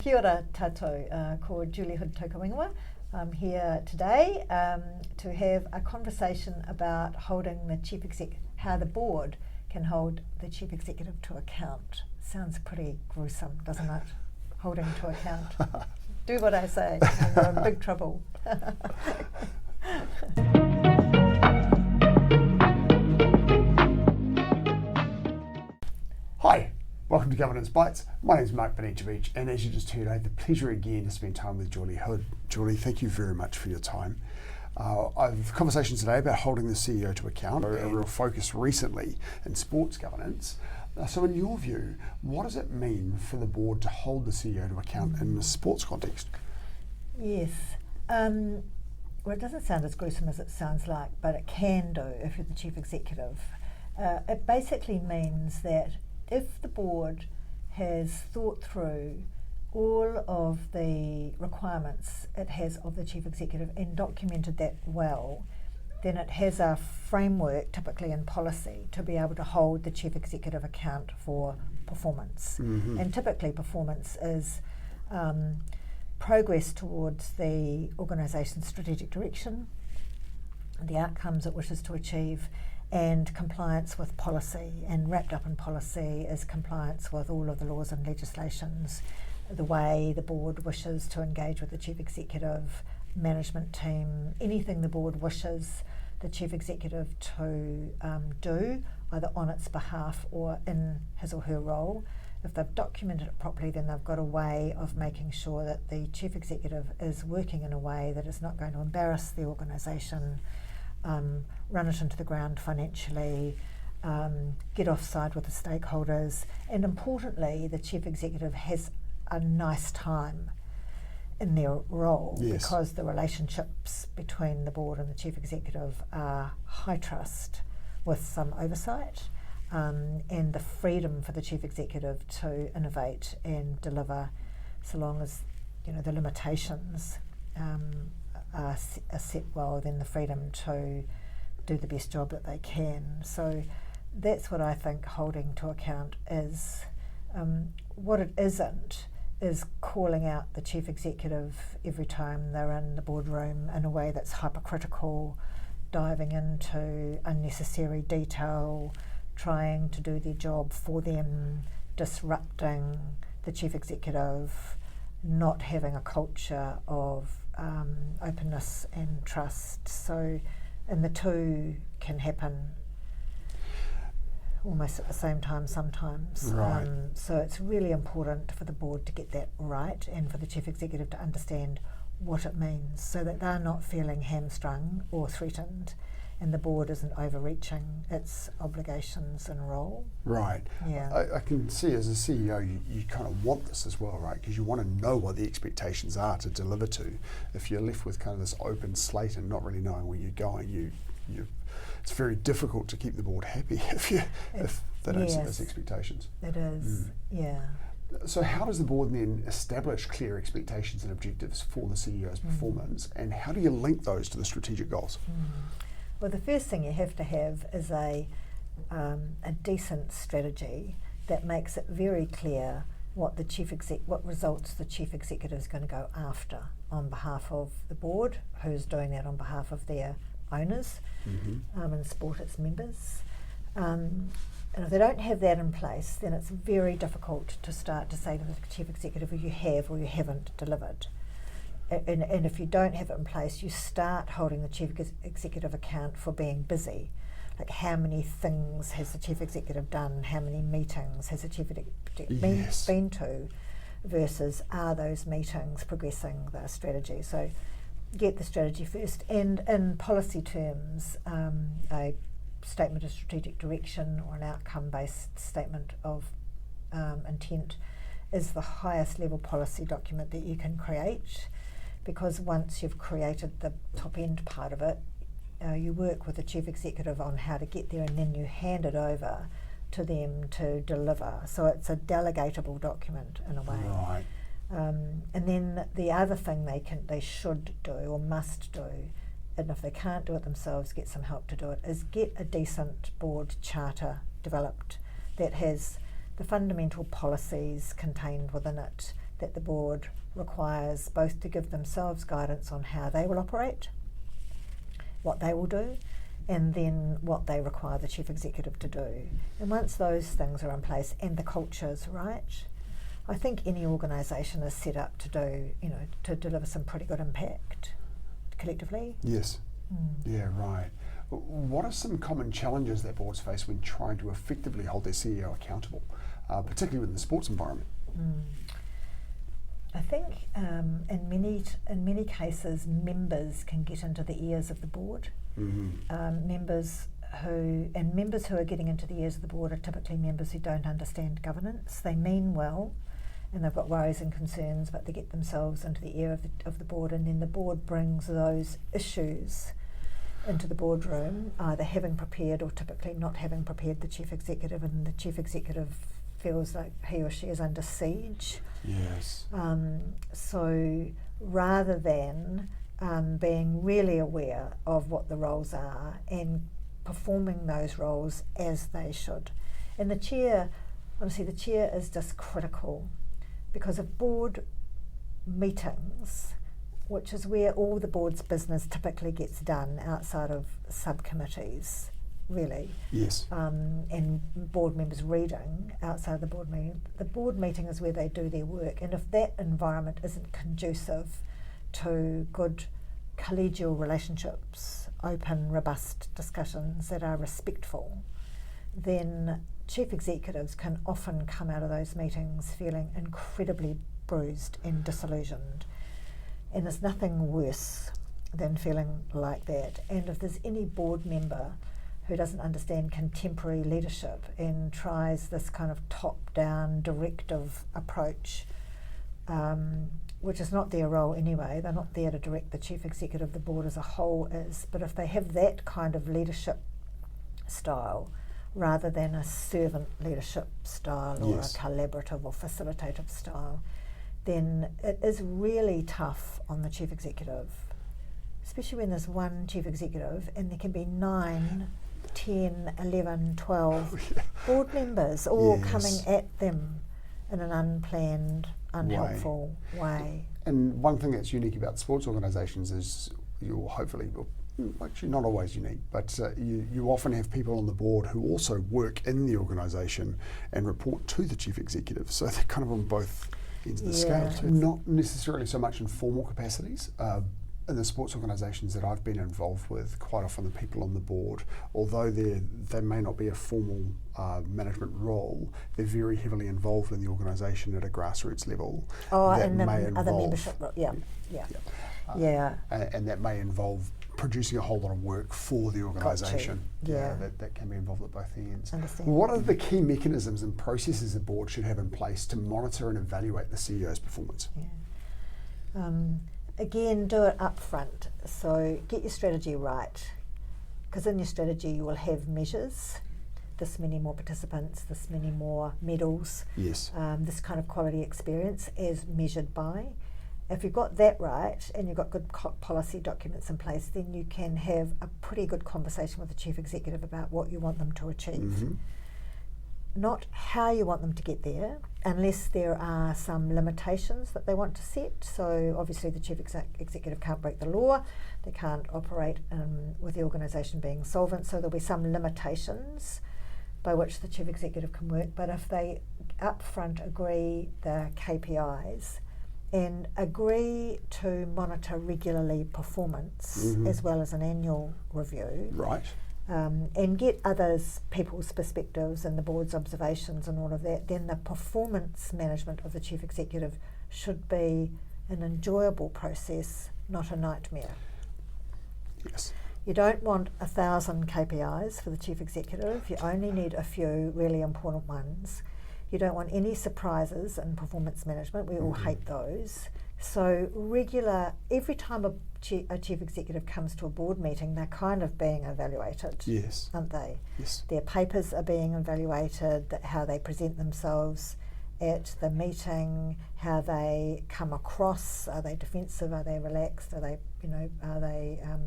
Kia ora tātou, ko Julie Hood Tokawingawa. I'm here today to have a conversation about holding the chief exec, how the board can hold the chief executive to account. Sounds pretty gruesome, doesn't it? Holding to account. Do what I say, and you're in big trouble. Hi, welcome to Governance Bites. My name is Mark Benicevic, and as you just heard, I had the pleasure again to spend time with Julie Hood. Julie, thank you very much for your time. I have a conversation today about holding the CEO to account, a real focus recently in sports governance. So in your view, what does it mean for the board to hold the CEO to account in the sports context? Yes. Well, it doesn't sound as gruesome as it sounds like, but it can do if you're the chief executive. It basically means that if the board has thought through all of the requirements it has of the chief executive and documented that well, then it has a framework, typically in policy, to be able to hold the chief executive account for performance. Mm-hmm. And typically performance is progress towards the organisation's strategic direction, the outcomes it wishes to achieve, and compliance with policy. And wrapped up in policy is compliance with all of the laws and legislations, the way the board wishes to engage with the chief executive, management team, anything the board wishes the chief executive to do, either on its behalf or in his or her role. If they've documented it properly, then they've got a way of making sure that the chief executive is working in a way that is not going to embarrass the organisation, run it into the ground financially, get offside with the stakeholders, and importantly, the chief executive has a nice time in their role. Yes. Because the relationships between the board and the chief executive are high trust with some oversight, and the freedom for the chief executive to innovate and deliver, so long as the limitations are set well, then the freedom to do the best job that they can. So that's what I think holding to account is. What it isn't is calling out the chief executive every time they're in the boardroom in a way that's hypercritical, diving into unnecessary detail, trying to do their job for them, disrupting the chief executive, not having a culture of openness and trust. So, and the two can happen almost at the same time sometimes. Right. So it's really important for the board to get that right, and for the chief executive to understand what it means, so that they're not feeling hamstrung or threatened, and the board isn't overreaching its obligations and role. Right. Yeah. I can see as a CEO you kind of want this as well, right? Because you want to know what the expectations are to deliver to. If you're left with kind of this open slate and not really knowing where you're going, it's very difficult to keep the board happy if they don't set those expectations. It is, yeah. So how does the board then establish clear expectations and objectives for the CEO's performance, and how do you link those to the strategic goals? Well, the first thing you have to have is a decent strategy that makes it very clear what results the chief executive is going to go after on behalf of the board, who's doing that on behalf of their owners, and support its members. And if they don't have that in place, then it's very difficult to start to say to the chief executive, well, you have or you haven't delivered. And if you don't have it in place, you start holding the chief executive account for being busy. Like, how many things has the chief executive done? How many meetings has the chief executive been to? Versus, are those meetings progressing the strategy? So get the strategy first. And in policy terms, a statement of strategic direction or an outcome-based statement of intent is the highest level policy document that you can create, because once you've created the top end part of it, you work with the chief executive on how to get there, and then you hand it over to them to deliver. So it's a delegatable document in a way. Right. And then the other thing they should do or must do, and if they can't do it themselves, get some help to do it, is get a decent board charter developed that has the fundamental policies contained within it, that the board requires both to give themselves guidance on how they will operate, what they will do, and then what they require the chief executive to do. And once those things are in place and the culture's right, I think any organisation is set up to do, to deliver some pretty good impact collectively. Yes. Yeah, right. What are some common challenges that boards face when trying to effectively hold their CEO accountable, particularly within the sports environment? I think in many cases, members can get into the ears of the board. Members who are getting into the ears of the board are typically members who don't understand governance. They mean well, and they've got worries and concerns, but they get themselves into the ear of the board, and then the board brings those issues into the boardroom, either having prepared or typically not having prepared the chief executive, and the chief executive feels like he or she is under siege. Yes. So rather than being really aware of what the roles are and performing those roles as they should. And the chair is just critical, because of board meetings, which is where all the board's business typically gets done outside of subcommittees, really. Yes. And board members reading outside the board meeting. The board meeting is where they do their work, and if that environment isn't conducive to good collegial relationships, open, robust discussions that are respectful, then chief executives can often come out of those meetings feeling incredibly bruised and disillusioned. And there's nothing worse than feeling like that. And if there's any board member who doesn't understand contemporary leadership and tries this kind of top-down directive approach, which is not their role anyway, they're not there to direct the chief executive, the board as a whole is, but if they have that kind of leadership style rather than a servant leadership style or a collaborative or facilitative style, then it is really tough on the chief executive, especially when there's one chief executive and there can be 9, 10, 11, 12 board members all coming at them in an unplanned, unhelpful way. And one thing that's unique about sports organisations is you'll hopefully, actually not always unique, but you often have people on the board who also work in the organisation and report to the chief executive. So they're kind of on both ends of the scale too. Not necessarily so much in formal capacities. In the sports organisations that I've been involved with, quite often the people on the board, although they may not be a formal management role, they're very heavily involved in the organisation at a grassroots level. And the other membership, and that may involve producing a whole lot of work for the organisation. That can be involved at both ends. What are the key mechanisms and processes the board should have in place to monitor and evaluate the CEO's performance? Again, do it up front. So get your strategy right, because in your strategy you will have measures. This many more participants, this many more medals, this kind of quality experience as measured by. If you've got that right and you've got good policy documents in place, then you can have a pretty good conversation with the chief executive about what you want them to achieve. Not how you want them to get there, unless there are some limitations that they want to set. So obviously the chief executive can't break the law, they can't operate with the organisation being solvent, so there'll be some limitations by which the chief executive can work. But if they upfront agree the KPIs and agree to monitor regularly performance as well as an annual review, and get people's perspectives and the board's observations and all of that, then the performance management of the chief executive should be an enjoyable process, not a nightmare. You don't want 1,000 KPIs for the chief executive. You only need a few really important ones. You don't want any surprises in performance management. We all hate those. So every time a chief executive comes to a board meeting, they're kind of being evaluated, aren't they? Their papers are being evaluated, how they present themselves at the meeting, how they come across. Are they defensive? Are they relaxed? Are they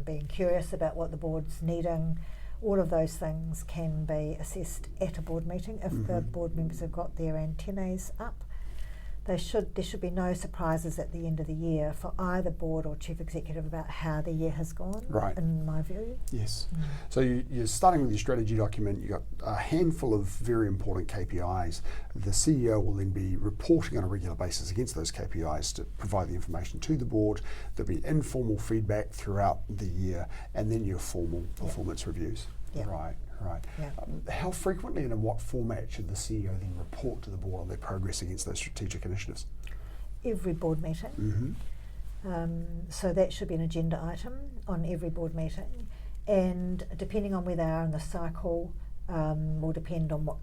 being curious about what the board's needing? All of those things can be assessed at a board meeting if the board members have got their antennaes up. there should be no surprises at the end of the year for either board or chief executive about how the year has gone, Right. in my view. Yes. So you're starting with your strategy document. You've got a handful of very important KPIs. The CEO will then be reporting on a regular basis against those KPIs to provide the information to the board. There'll be informal feedback throughout the year, and then your formal performance reviews. Yep. Right. Yeah. How frequently and in what format should the CEO then report to the board on their progress against those strategic initiatives? Every board meeting. So that should be an agenda item on every board meeting, and depending on where they are in the cycle, will depend on what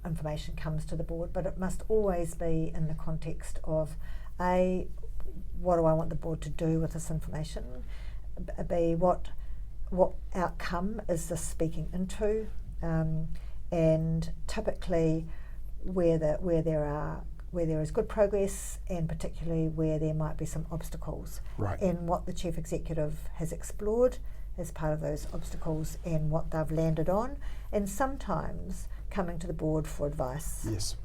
information comes to the board. But it must always be in the context of A, what do I want the board to do with this information? B, what outcome is this speaking into? And typically where there is good progress, and particularly where there might be some obstacles, Right. and what the chief executive has explored as part of those obstacles and what they've landed on, and sometimes coming to the board for advice. Yes.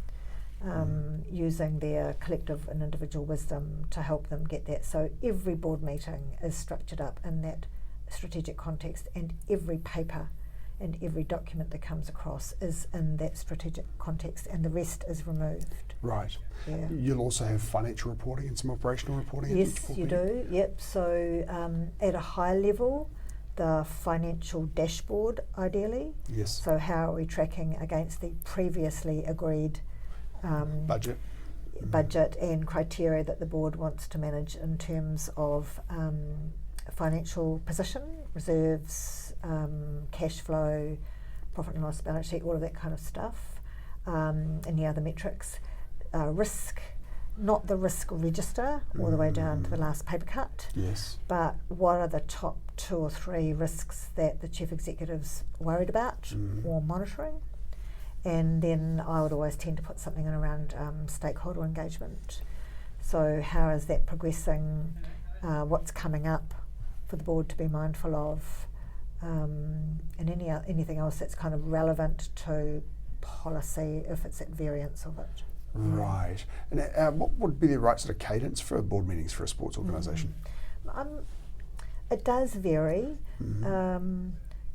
Using their collective and individual wisdom to help them get that. So every board meeting is structured up in that strategic context, and every paper and every document that comes across is in that strategic context, and the rest is removed. Right. Yeah. You'll also have financial reporting and some operational reporting. Yes, you do. Yep. So at a high level, the financial dashboard, ideally. Yes. So how are we tracking against the previously agreed Budget. and criteria that the board wants to manage in terms of financial position, reserves, cash flow, profit and loss balance sheet, all of that kind of stuff, any other metrics, risk, not the risk register all the way down to the last paper cut, Yes. but what are the top 2 or 3 risks that the chief executive's worried about or monitoring. And then I would always tend to put something in around stakeholder engagement. So how is that progressing? What's coming up for the board to be mindful of? And anything else that's kind of relevant to policy if it's at variance of it. Right. And what would be the right sort of cadence for board meetings for a sports organisation? It does vary.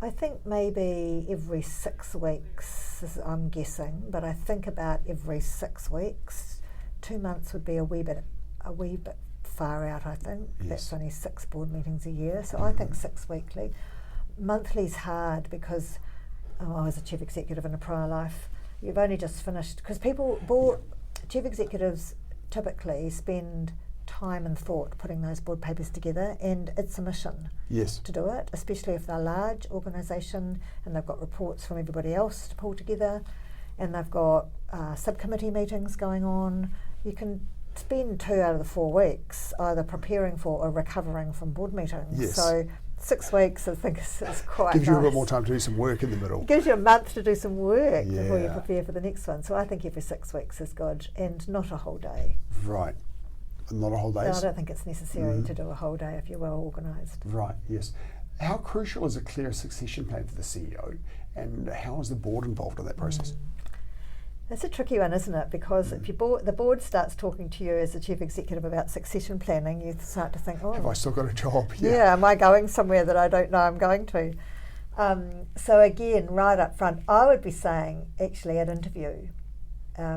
I think maybe every 6 weeks, I'm guessing, but I think about every 6 weeks. 2 months would be a wee bit far out, I think. Yes. That's only 6 board meetings a year, so I think 6 weekly. Monthly's hard because I was a chief executive in a prior life. You've only just finished, because chief executives typically spend time and thought putting those board papers together, and it's a mission Yes. to do it, especially if they're a large organisation and they've got reports from everybody else to pull together, and they've got subcommittee meetings going on. You can spend 2 out of the 4 weeks either preparing for or recovering from board meetings. Yes. So 6 weeks, I think, is quite Gives you a nice. bit more time to do some work in the middle. Gives you a month to do some work before you Yeah. prepare for the next one. So I think every 6 weeks is good, and not a whole day. Right. Not a whole day. No, I don't think it's necessary to do a whole day if you're well organised. Right, yes. How crucial is a clear succession plan for the CEO, and how is the board involved in that process? That's a tricky one, isn't it? Because if the board starts talking to you as the chief executive about succession planning, you start to think, Have I still got a job? yeah, am I going somewhere that I don't know I'm going to? So again, right up front, I would be saying, actually, at interview,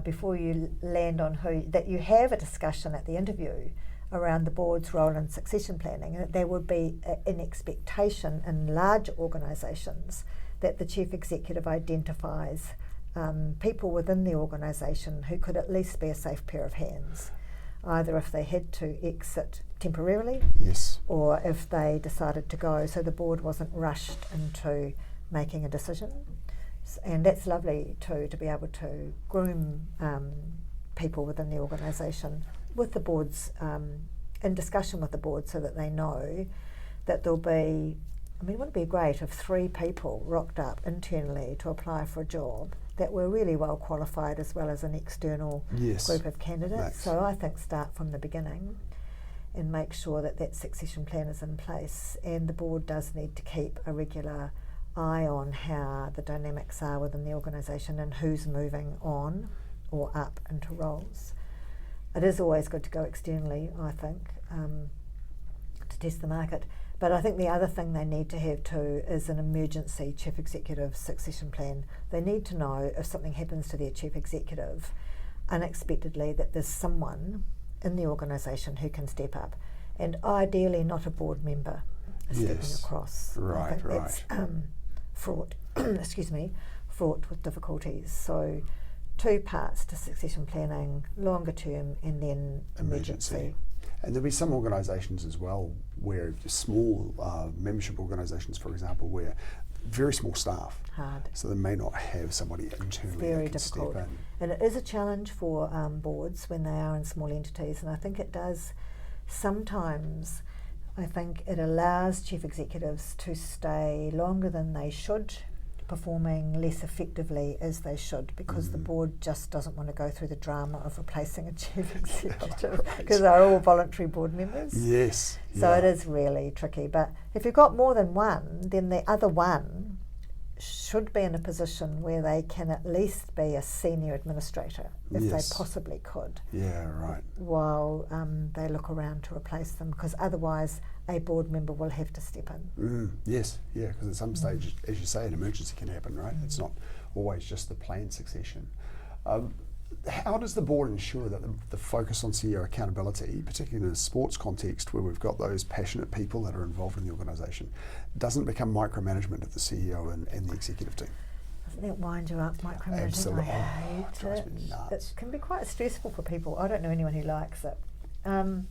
before you land on that you have a discussion at the interview around the board's role in succession planning, and that there would be an expectation in large organisations that the chief executive identifies people within the organisation who could at least be a safe pair of hands, either if they had to exit temporarily, Yes. or if they decided to go, so the board wasn't rushed into making a decision. And that's lovely too, to be able to groom people within the organisation with the boards, in discussion with the board, so that they know that there'll be, wouldn't it be great if 3 people rocked up internally to apply for a job that were really well qualified, as well as an external Yes. group of candidates? Max. So I think start from the beginning and make sure that that succession plan is in place, and the board does need to keep a regular eye on how the dynamics are within the organisation and who's moving on or up into roles. it is always good to go externally, I think, to test the market. But I think the other thing they need to have too is an emergency chief executive succession plan. They need to know if something happens to their chief executive unexpectedly that there's someone in the organisation who can step up, and ideally not a board member stepping across. Right, I think right. that's fraught, fraught with difficulties. So 2 parts to succession planning, longer term, and then emergency. And there'll be some organisations as well where small membership organisations, for example, where very small staff. Hard. So they may not have somebody internally Very that can difficult. step in. And it is a challenge for boards when they are in small entities, and I think it does sometimes, I think it allows chief executives to stay longer than they should, performing less effectively as they should, because the board just doesn't want to go through the drama of replacing a chief executive because they're all voluntary board members. Yes. So it is really tricky. But if you've got more than one, then the other one should be in a position where they can at least be a senior administrator, if they possibly could. Yeah, right. While they look around to replace them, because otherwise a board member will have to step in. Yes, yeah, because at some stage, as you say, an emergency can happen, right? It's not always just the planned succession. How does the board ensure that the focus on CEO accountability, particularly in a sports context where we've got those passionate people that are involved in the organisation, doesn't become micromanagement of the CEO and the executive team? Doesn't that wind you up, micromanaging? Absolutely. I hate It drives me it. nuts. It can be quite stressful for people. I don't know anyone who likes it. How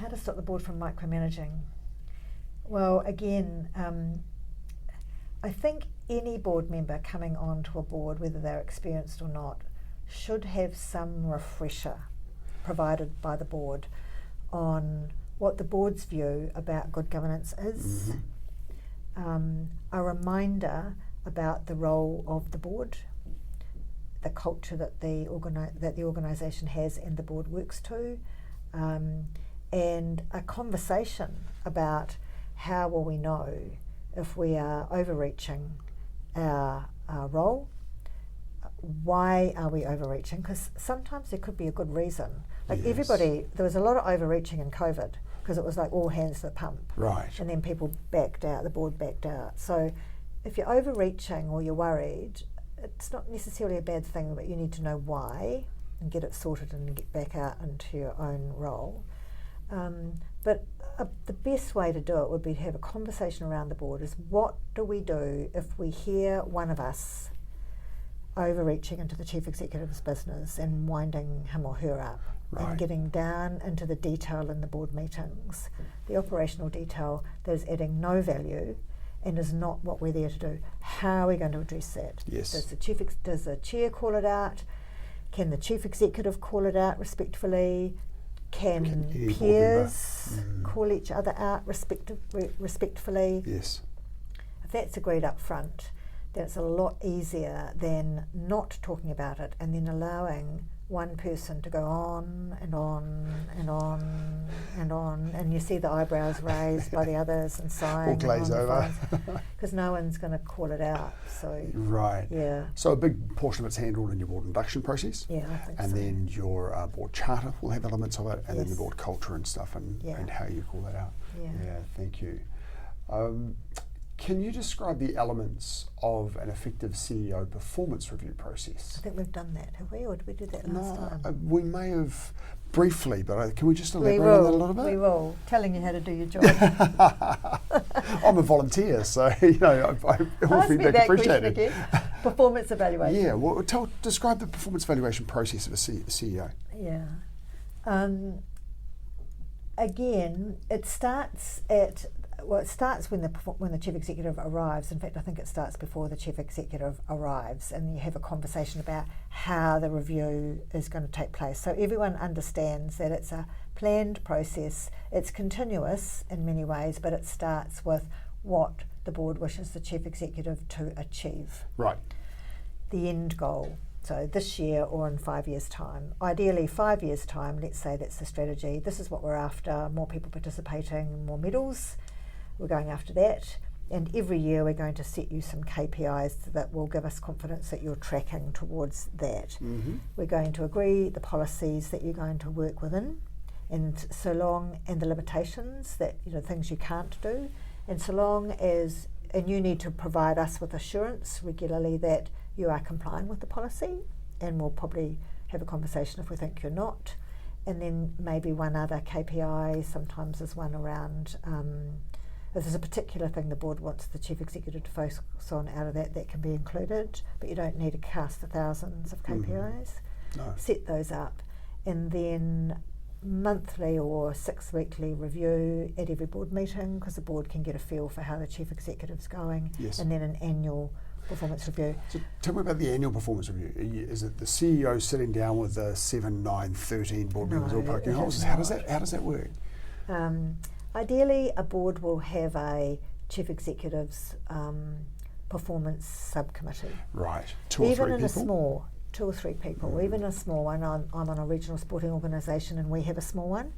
to stop the board from micromanaging? Well, again, I think any board member coming onto a board, whether they're experienced or not, should have some refresher provided by the board on what the board's view about good governance is, a reminder about the role of the board, the culture that the organisation has and the board works to, and a conversation about how will we know if we are overreaching our role. Why are we overreaching? Because sometimes there could be a good reason. Like everybody, there was a lot of overreaching in COVID because it was like all hands to the pump. Right. And then people backed out, the board backed out. So if you're overreaching or you're worried, it's not necessarily a bad thing, but you need to know why and get it sorted and get back out into your own role. But the best way to do it would be to have a conversation around the board is what do we do if we hear one of us overreaching into the chief executive's business and winding him or her up and getting down into the detail in the board meetings, the operational detail that is adding no value and is not what we're there to do. How are we going to address that? Yes. Does the chair call it out? Can the chief executive call it out respectfully? Can peers call each other out respectfully? Yes. If that's agreed up front, then it's a lot easier than not talking about it and then allowing one person to go on and on and on and on, and you see the eyebrows raised by the others and sighing. All glaze over. Because no one's going to call it out. So right. Yeah. So a big portion of it's handled in your board induction process. Yeah, I think and so. then your board charter will have elements of it, and then Yes. the board culture and stuff, and how you call that out. Yeah. Thank you. Can you describe the elements of an effective CEO performance review process? I think we've done that, have we? Or did we do that last time? We may have briefly, but can we just elaborate on that a little bit? We will. Telling you how to do your job. I'm a volunteer, so all feedback appreciated. Again. Performance evaluation. Yeah, well, describe the performance evaluation process of a CEO. Yeah. Again, it starts when the chief executive arrives. In fact, I think it starts before the chief executive arrives, and you have a conversation about how the review is going to take place. So everyone understands that it's a planned process. It's continuous in many ways, but it starts with what the board wishes the chief executive to achieve. Right. The end goal. So this year or in 5 years' time. Ideally 5 years' time, let's say that's the strategy. This is what we're after, more people participating, more medals. We're going after that. And every year we're going to set you some KPIs that will give us confidence that you're tracking towards that. Mm-hmm. We're going to agree the policies that you're going to work within, and so long, and the limitations that, things you can't do, and so long as, and you need to provide us with assurance regularly that you are complying with the policy, and we'll probably have a conversation if we think you're not. And then maybe one other KPI sometimes is one around, if there's a particular thing the board wants the chief executive to focus on out of that can be included, but you don't need to cast the thousands of KPIs. No. Set those up, and then monthly or 6-weekly review at every board meeting, because the board can get a feel for how the chief executive's going. Yes. And then an annual performance review. So tell me about the annual performance review. Is it the CEO sitting down with the 7, 9, 13 board members all poking holes? How does that work? Ideally, a board will have a chief executive's performance subcommittee. Right. 2 or 3 Even in people? a small, 2 or 3 people, even a small one. I'm on a regional sporting organisation and we have a small one.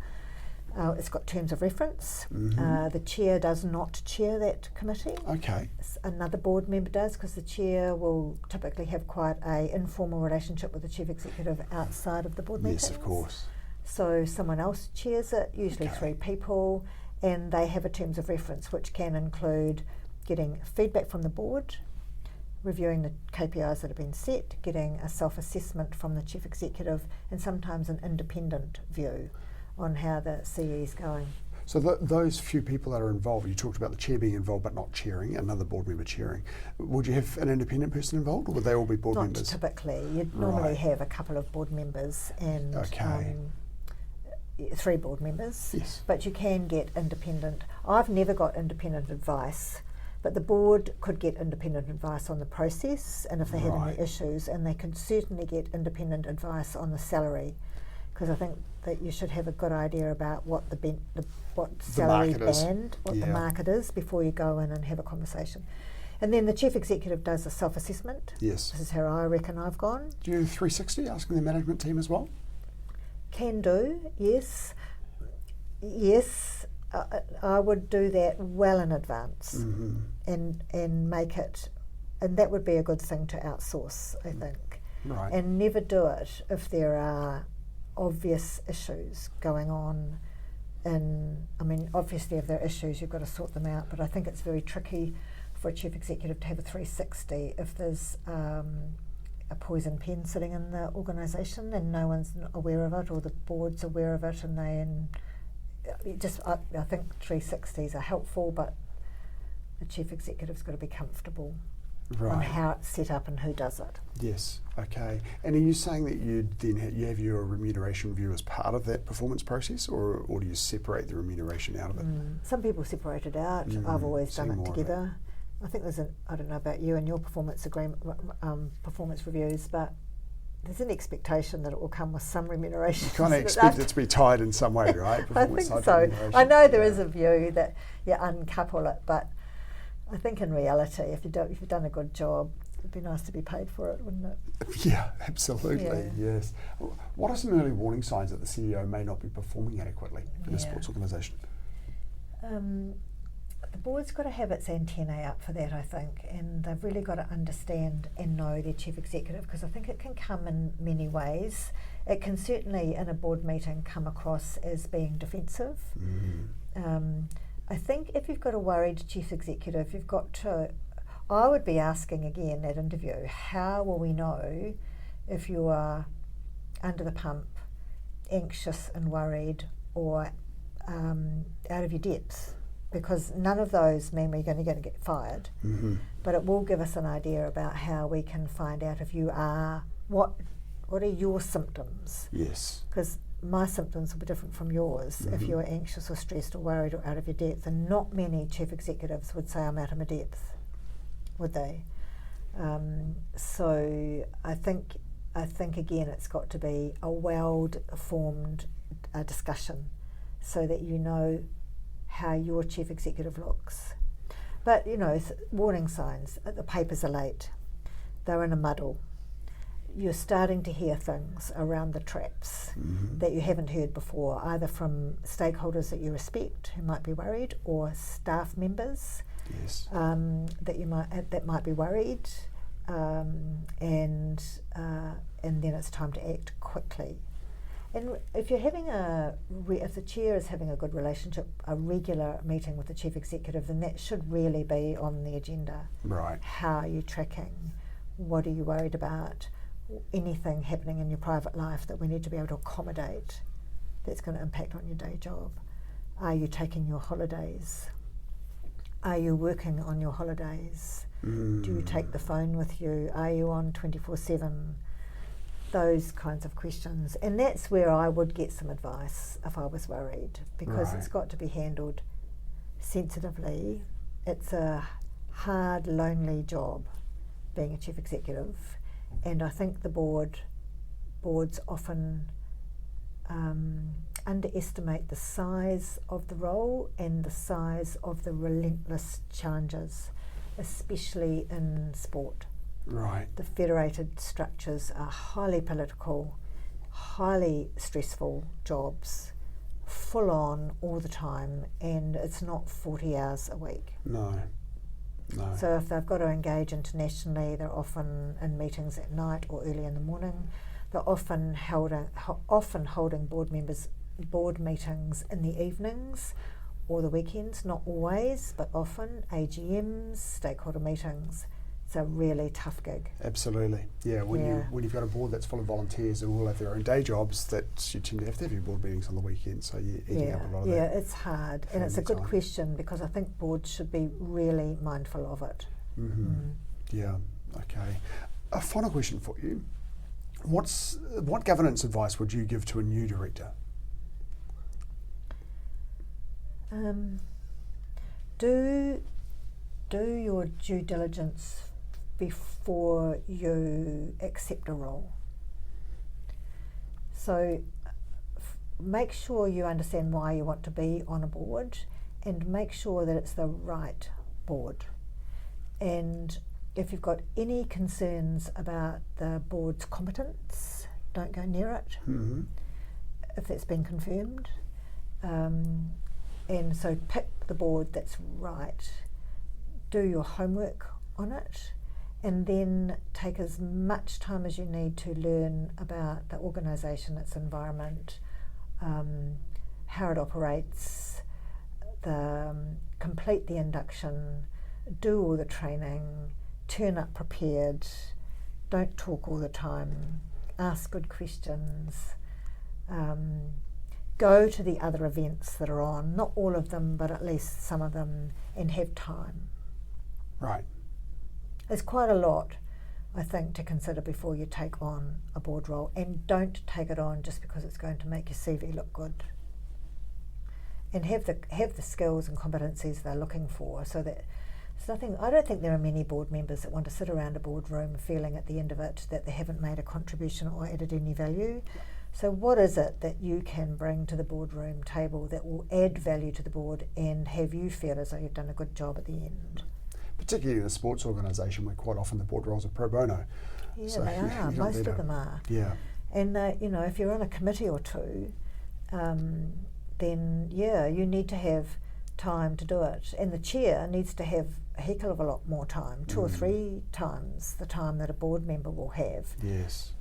It's got terms of reference. Mm-hmm. The chair does not chair that committee. Okay. Another board member does, because the chair will typically have quite a informal relationship with the chief executive outside of the board meetings. Yes, of course. So someone else chairs it, usually 3 people, and they have a terms of reference which can include getting feedback from the board, reviewing the KPIs that have been set, getting a self-assessment from the chief executive, and sometimes an independent view on how the CE is going. So those few people that are involved, you talked about the chair being involved but not chairing, another board member chairing. Would you have an independent person involved, or would they all be board Not members? typically. You'd normally have a couple of board members and 3 board members. Yes. But you can get independent. I've never got independent advice, but the board could get independent advice on the process and if they had any issues, and they could certainly get independent advice on the salary, because I think that you should have a good idea about what what salary band, what the market is, before you go in and have a conversation. And then the chief executive does a self-assessment. Yes. This is how I reckon I've gone. Do you do 360, asking the management team as well? Can do, yes. Yes, I would do that well in advance, and make it, and that would be a good thing to outsource, I think. Right. And never do it if there are obvious issues going on. And I mean, obviously if there are issues, you've got to sort them out, but I think it's very tricky for a chief executive to have a 360 if there's a poison pen sitting in the organisation and no one's aware of it, or the board's aware of it, and I think 360s are helpful, but the chief executive's got to be comfortable on how it's set up and who does it. Yes, okay. And are you saying that you have your remuneration review as part of that performance process, or do you separate the remuneration out of it? Some people separate it out. I've always done it together. I think there's I don't know about you and your performance performance reviews, but there's an expectation that it will come with some remuneration. You kind of expect it to be tied in some way, right? I think so. I know there is a view that you uncouple it, but I think in reality, if you've done a good job, it'd be nice to be paid for it, wouldn't it? Yeah, absolutely, yes. What are some early warning signs that the CEO may not be performing adequately in a sports organisation? The board's got to have its antennae up for that, I think, and they've really got to understand and know their chief executive, because I think it can come in many ways. It can certainly, in a board meeting, come across as being defensive. I think if you've got a worried chief executive, you've got to, I would be asking again at interview, how will we know if you are under the pump, anxious and worried, or out of your depth? Because none of those mean we're going to get fired, but it will give us an idea about how we can find out if you are, what are your symptoms? Yes. Because my symptoms will be different from yours if you're anxious or stressed or worried or out of your depth, and not many chief executives would say I'm out of my depth, would they? So I think again it's got to be a well-formed discussion so that you know how your chief executive looks. But warning signs, the papers are late, they're in a muddle, you're starting to hear things around the traps that you haven't heard before, either from stakeholders that you respect who might be worried, or staff members Yes. that might be worried, and then it's time to act quickly. And if you're having if the chair is having a good relationship, a regular meeting with the chief executive, then that should really be on the agenda. Right. How are you tracking? What are you worried about? Anything happening in your private life that we need to be able to accommodate that's going to impact on your day job? Are you taking your holidays? Are you working on your holidays? Do you take the phone with you? Are you on 24/7? Those kinds of questions. And that's where I would get some advice if I was worried, because it's got to be handled sensitively. It's a hard, lonely job being a chief executive, and I think the boards often underestimate the size of the role and the size of the relentless challenges, especially in sport. Right. The federated structures are highly political, highly stressful jobs, full on all the time, and it's not 40 hours a week. No. So if they've got to engage internationally, they're often in meetings at night or early in the morning. They're often holding board meetings in the evenings or the weekends, not always, but often, AGMs, stakeholder meetings. It's a really tough gig. Absolutely. Yeah, when you've got a board that's full of volunteers who all have their own day jobs, that you tend to have your board meetings on the weekend, so you're eating up a lot of that. Yeah, it's hard, and it's a good question, because I think boards should be really mindful of it. Yeah, okay. A final question for you. What governance advice would you give to a new director? Do your due diligence before you accept a role. So make sure you understand why you want to be on a board, and make sure that it's the right board. And if you've got any concerns about the board's competence, don't go near it if that's been confirmed. And so pick the board that's right, do your homework on it, and then take as much time as you need to learn about the organisation, its environment, how it operates, complete the induction, do all the training, turn up prepared, don't talk all the time, ask good questions, go to the other events that are on, not all of them, but at least some of them, and have time. Right. There's quite a lot, I think, to consider before you take on a board role, and don't take it on just because it's going to make your CV look good. And have the skills and competencies they're looking for, so that it's nothing. I don't think there are many board members that want to sit around a boardroom feeling at the end of it that they haven't made a contribution or added any value. So what is it that you can bring to the boardroom table that will add value to the board and have you feel as though you've done a good job at the end? Particularly in a sports organisation where quite often the board roles are pro bono. Yeah, so they are. Most of them are. Yeah. And if you're on a committee or two, then you need to have time to do it. And the chair needs to have a heck of a lot more time, 2 or 3 times the time that a board member will have. Yes.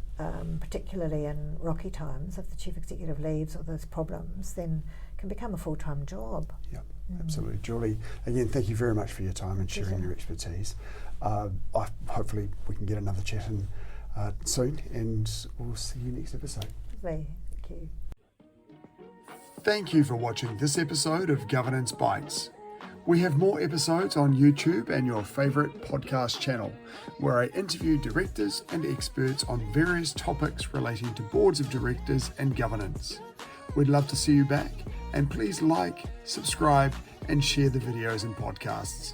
Particularly in rocky times, if the chief executive leaves or there's problems, then it can become a full-time job. Yeah. Absolutely. Julie, again, thank you very much for your time and sharing your expertise. Hopefully we can get another chat in soon, and we'll see you next episode. Thank you. Thank you for watching this episode of Governance Bites. We have more episodes on YouTube and your favourite podcast channel, where I interview directors and experts on various topics relating to boards of directors and governance. We'd love to see you back, and please like, subscribe, and share the videos and podcasts.